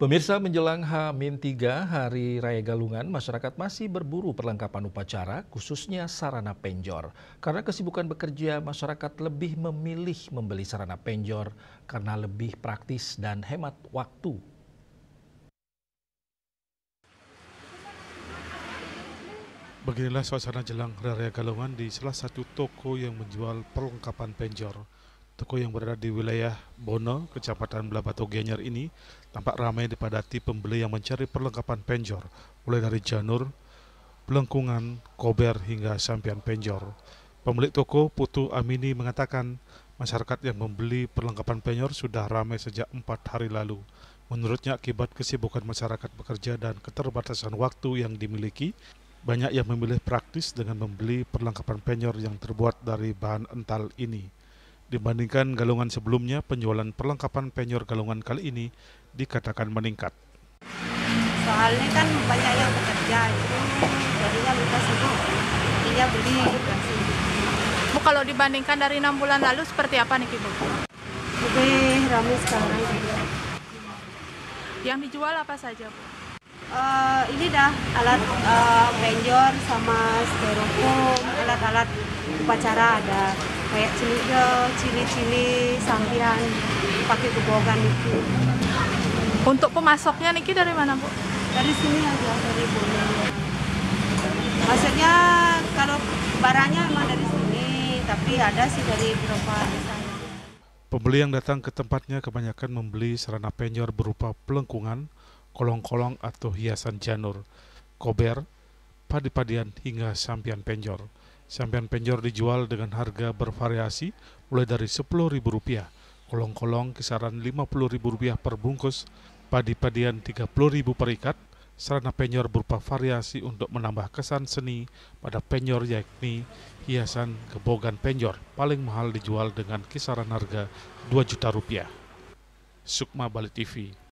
Pemirsa, menjelang H-3 Hari Raya Galungan, masyarakat masih berburu perlengkapan upacara, khususnya sarana penjor. Karena kesibukan bekerja, masyarakat lebih memilih membeli sarana penjor karena lebih praktis dan hemat waktu. Beginilah suasana jelang Hari Raya Galungan di salah satu toko yang menjual perlengkapan penjor. Toko yang berada di wilayah Bono, Kecamatan Blabatu Gianyar ini tampak ramai dipadati pembeli yang mencari perlengkapan penjor, mulai dari janur, pelengkungan, kober hingga sampian penjor. Pemilik toko Putu Amini mengatakan masyarakat yang membeli perlengkapan penjor sudah ramai sejak 4 hari lalu. Menurutnya akibat kesibukan masyarakat bekerja dan keterbatasan waktu yang dimiliki, banyak yang memilih praktis dengan membeli perlengkapan penjor yang terbuat dari bahan ental ini. Dibandingkan galungan sebelumnya, penjualan perlengkapan penjor galungan kali ini dikatakan meningkat. Soalnya kan banyak yang bekerja, itu jadinya mereka sibuk, jadinya beli gitu sih. Bu, kalau dibandingkan dari 6 bulan lalu seperti apa nih Bu? Lebih ramai sekarang gitu. Yang dijual apa saja Bu? Ini dah alat penjor sama styrofoam, alat-alat upacara ada kayak cili-cili, sampian, pakai gebogan itu. Untuk pemasoknya Niki dari mana Bu? Dari sini aja, dari Bono. Maksudnya kalau barangnya emang dari sini, tapi ada sih dari beberapa desa. Pembeli yang datang ke tempatnya kebanyakan membeli sarana penjor berupa pelengkungan, kolong-kolong atau hiasan janur, kober, padi-padian hingga sampian penjor. Sampian penjor dijual dengan harga bervariasi mulai dari Rp10.000, kolong-kolong kisaran Rp50.000 per bungkus, padi-padian Rp30.000 per ikat. Sarana penjor berupa variasi untuk menambah kesan seni pada penjor, yakni hiasan gebogan penjor paling mahal dijual dengan kisaran harga Rp2 juta. Sukma Bali TV.